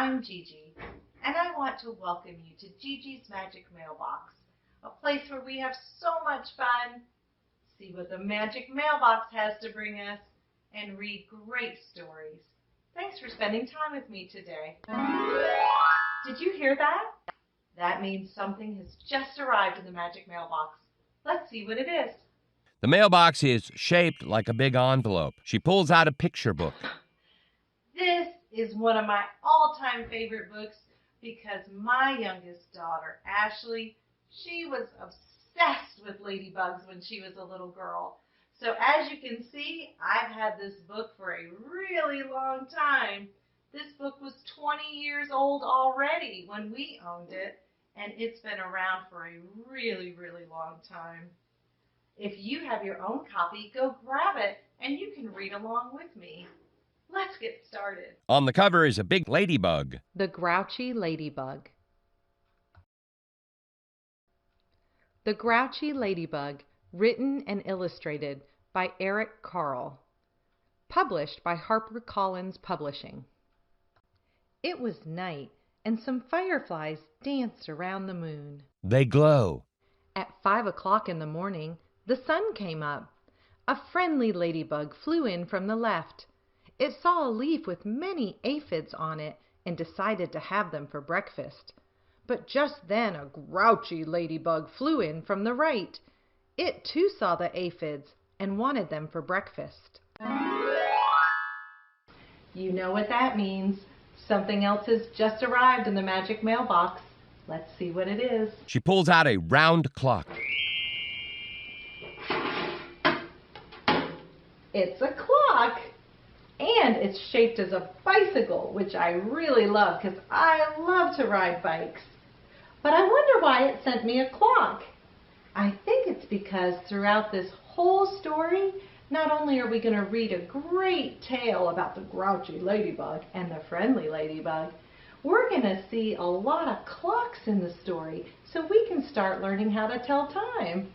I'm Gigi, and I want to welcome you to Gigi's Magic Mailbox, a place where we have so much fun, see what the Magic Mailbox has to bring us, and read great stories. Thanks for spending time with me today. Did you hear that? That means something has just arrived in the Magic Mailbox. Let's see what it is. The mailbox is shaped like a big envelope. She pulls out a picture book. This is one of my all-time favorite books because my youngest daughter, Ashley, she was obsessed with ladybugs when she was a little girl. So as you can see, I've had this book for a really long time. This book was 20 years old already when we owned it, and it's been around for a really, really long time. If you have your own copy, go grab it, and you can read along with me. Let's get started. On the cover is a big ladybug. The Grouchy Ladybug. The Grouchy Ladybug, written and illustrated by Eric Carle. Published by HarperCollinsPublishers. It was night, and some fireflies danced around the moon. They glow. At 5 o'clock in the morning, the sun came up. A friendly ladybug flew in from the left. It saw a leaf with many aphids on it and decided to have them for breakfast. But just then a grouchy ladybug flew in from the right. It too saw the aphids and wanted them for breakfast. You know what that means. Something else has just arrived in the Magic Mailbox. Let's see what it is. She pulls out a round clock. It's a clock, and it's shaped as a bicycle, which I really love because I love to ride bikes. But I wonder why it sent me a clock. I think it's because throughout this whole story, not only are we going to read a great tale about the grouchy ladybug and the friendly ladybug, we're going to see a lot of clocks in the story so we can start learning how to tell time.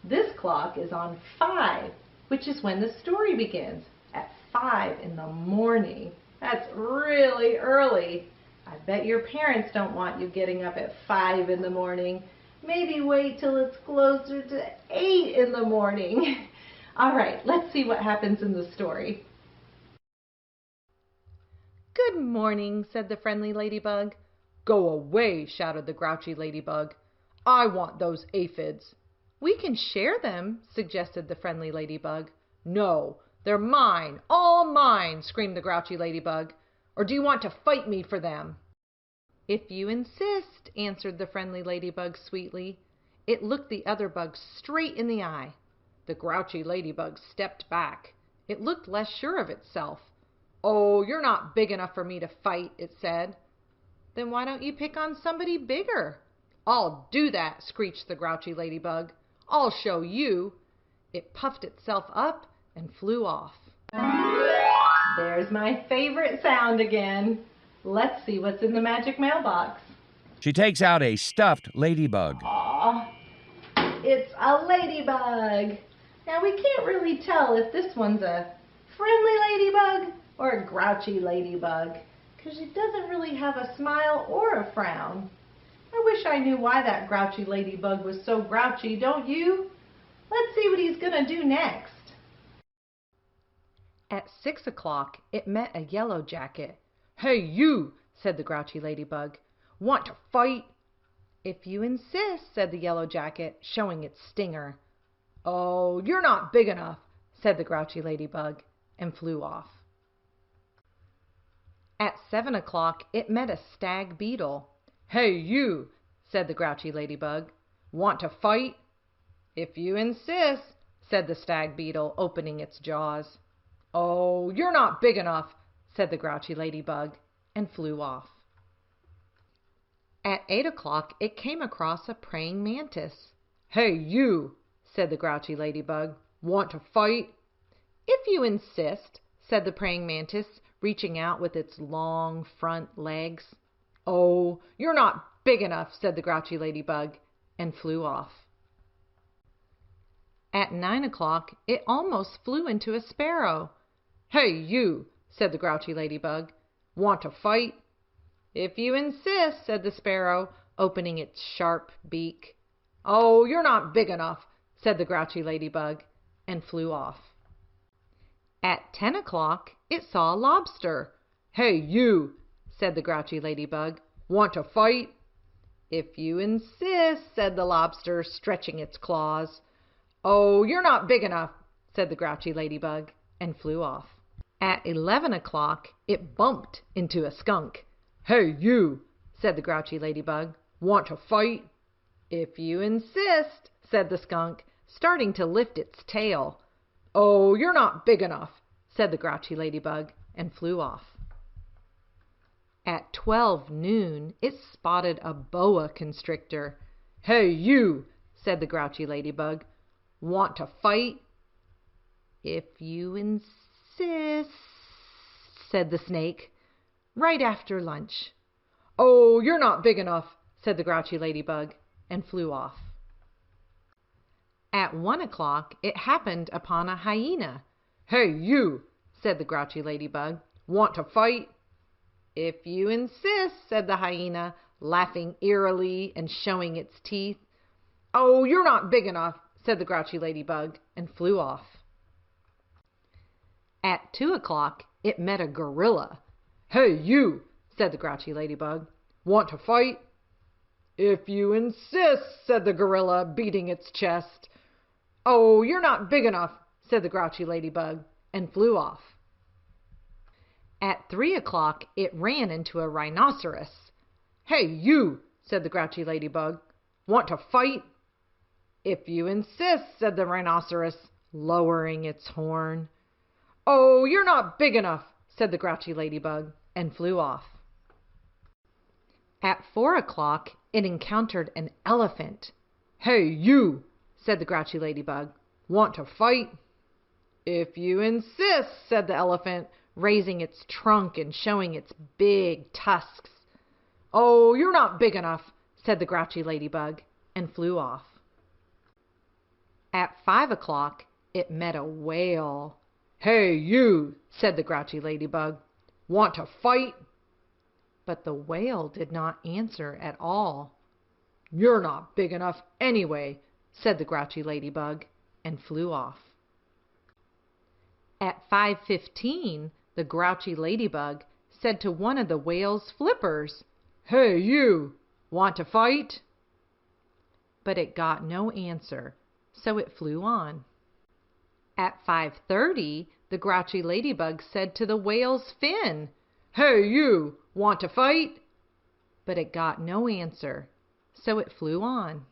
This clock is on 5, which is when the story begins, at 5 in the morning. That's really early. I bet your parents don't want you getting up at 5 in the morning. Maybe wait till it's closer to 8 in the morning. All right, let's see what happens in the story. Good morning, said the friendly ladybug. Go away, shouted the grouchy ladybug. I want those aphids. We can share them, suggested the friendly ladybug. No, they're mine, all mine, screamed the grouchy ladybug. Or do you want to fight me for them? If you insist, answered the friendly ladybug sweetly. It looked the other bug straight in the eye. The grouchy ladybug stepped back. It looked less sure of itself. Oh, you're not big enough for me to fight, it said. Then why don't you pick on somebody bigger? I'll do that, screeched the grouchy ladybug. I'll show you. It puffed itself up and flew off. There's my favorite sound again. Let's see what's in the Magic Mailbox. She takes out a stuffed ladybug. Aw, it's a ladybug. Now we can't really tell if this one's a friendly ladybug or a grouchy ladybug because it doesn't really have a smile or a frown. I wish I knew why that grouchy ladybug was so grouchy, don't you? Let's see what he's going to do next. At 6 o'clock, it met a yellow jacket. Hey, you, said the grouchy ladybug. Want to fight? If you insist, said the yellow jacket, showing its stinger. Oh, you're not big enough, said the grouchy ladybug, and flew off. At 7 o'clock, it met a stag beetle. Hey, you, said the grouchy ladybug. Want to fight? If you insist, said the stag beetle, opening its jaws. Oh, you're not big enough, said the grouchy ladybug, and flew off. At 8 o'clock, it came across a praying mantis. Hey, you, said the grouchy ladybug. Want to fight? If you insist, said the praying mantis, reaching out with its long front legs. Oh, you're not big enough, said the grouchy ladybug, and flew off. At 9 o'clock, it almost flew into a sparrow. Hey, you, said the grouchy ladybug. Want to fight? "If you insist," said the sparrow, opening its sharp beak. "Oh, you're not big enough," said the grouchy ladybug, and flew off. At 10 o'clock, it saw a lobster. "Hey, you," said the grouchy ladybug, "want to fight?" "If you insist," said the lobster, stretching its claws. "Oh, you're not big enough," said the grouchy ladybug, and flew off. At 11 o'clock, it bumped into a skunk. "Hey, you," said the grouchy ladybug, "want to fight?" "If you insist," said the skunk, starting to lift its tail. "Oh, you're not big enough," said the grouchy ladybug, and flew off. At 12 noon, it spotted a boa constrictor. "Hey, you," said the grouchy ladybug, "want to fight?" "If you insist," said the snake. "Right after lunch." "Oh, you're not big enough," said the grouchy ladybug, and flew off. At 1 o'clock, it happened upon a hyena. "Hey, you," said the grouchy ladybug, "want to fight?" "If you insist," said the hyena, laughing eerily and showing its teeth. "Oh, you're not big enough," said the grouchy ladybug, and flew off. At 2 o'clock, it met a gorilla. "Hey, you," said the grouchy ladybug, "want to fight?" "If you insist," said the gorilla, beating its chest. "Oh, you're not big enough," said the grouchy ladybug, and flew off. At 3 o'clock, it ran into a rhinoceros. "Hey, you," said the grouchy ladybug, "want to fight?" "If you insist," said the rhinoceros, lowering its horn. "Oh, you're not big enough," said the grouchy ladybug, and flew off. At 4 o'clock, it encountered an elephant. "Hey, you," said the grouchy ladybug, "want to fight?" "If you insist," said the elephant, raising its trunk and showing its big tusks. "Oh, you're not big enough," said the grouchy ladybug, and flew off. At 5 o'clock, it met a whale. "Hey, you," said the grouchy ladybug, "want to fight?" But the whale did not answer at all. "You're not big enough anyway," said the grouchy ladybug, and flew off. At 5:15, the grouchy ladybug said to one of the whale's flippers, "Hey, you, want to fight?" But it got no answer, so it flew on. At 5:30, the grouchy ladybug said to the whale's fin, "Hey, you, want to fight?" But it got no answer, so it flew on.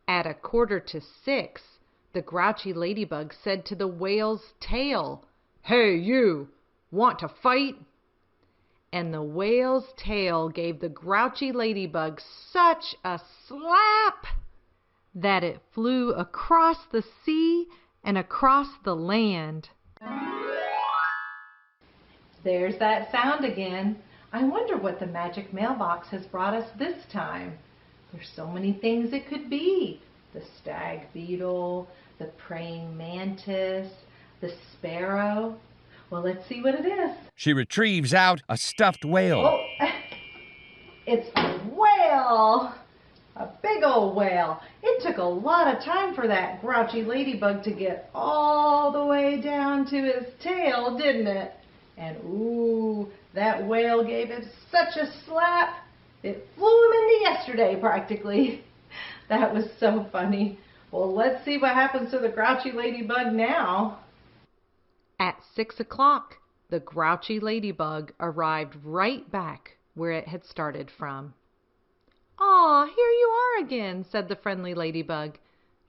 At 5:45, the grouchy ladybug said to the whale's tail, "Hey, you, want to fight?" And the whale's tail gave the grouchy ladybug such a slap that it flew across the sea and across the land. There's that sound again. I wonder what the magic mailbox has brought us this time. There's so many things it could be. The stag beetle, the praying mantis, the sparrow. Well, let's see what it is. She retrieves out a stuffed whale. Oh, it's a whale. A big old whale. It took a lot of time for that grouchy ladybug to get all the way down to his tail, didn't it? And ooh, that whale gave it such a slap, it flew him into yesterday practically. That was so funny. Well, let's see what happens to the grouchy ladybug now. At 6 o'clock, the grouchy ladybug arrived right back where it had started from. "Aw, here you are again," said the friendly ladybug.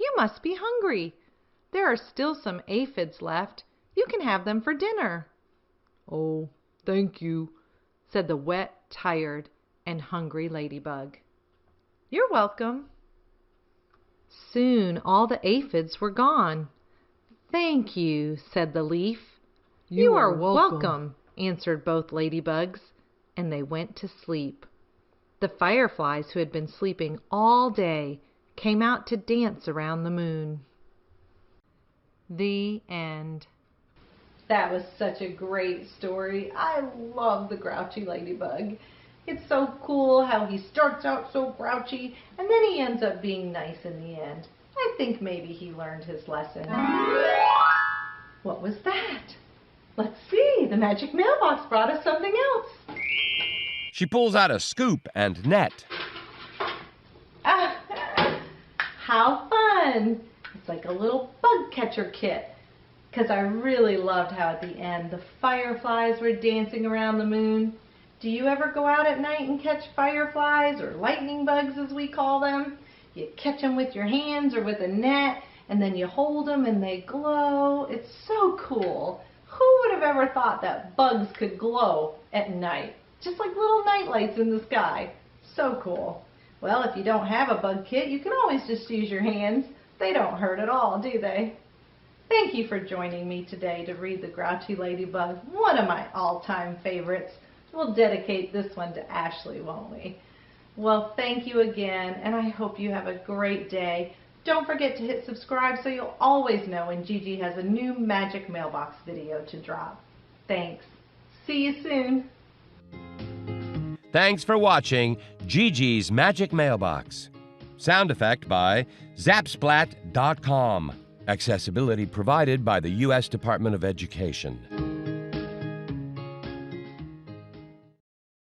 "You must be hungry. There are still some aphids left. You can have them for dinner." "Oh, thank you," said the wet, tired, and hungry ladybug. "You're welcome." Soon all the aphids were gone. "Thank you," said the leaf. "You are welcome," answered both ladybugs, and they went to sleep. The fireflies, who had been sleeping all day, came out to dance around the moon. The end. That was such a great story. I love the grouchy ladybug. It's so cool how he starts out so grouchy and then he ends up being nice in the end. I think maybe he learned his lesson. What was that? Let's see, the magic mailbox brought us something else. She pulls out a scoop and net. How fun! It's like a little bug catcher kit. Because I really loved how at the end the fireflies were dancing around the moon. Do you ever go out at night and catch fireflies, or lightning bugs as we call them? You catch them with your hands or with a net, and then you hold them and they glow. It's so cool. Who would have ever thought that bugs could glow at night? Just like little night lights in the sky. So cool. Well, if you don't have a bug kit, you can always just use your hands. They don't hurt at all, do they? Thank you for joining me today to read The Grouchy Ladybug, one of my all-time favorites. We'll dedicate this one to Ashley, won't we? Well, thank you again, and I hope you have a great day. Don't forget to hit subscribe so you'll always know when Gigi has a new Magic Mailbox video to drop. Thanks. See you soon. Thanks for watching Gigi's Magic Mailbox. Sound effect by Zapsplat.com. Accessibility provided by the U.S. Department of Education.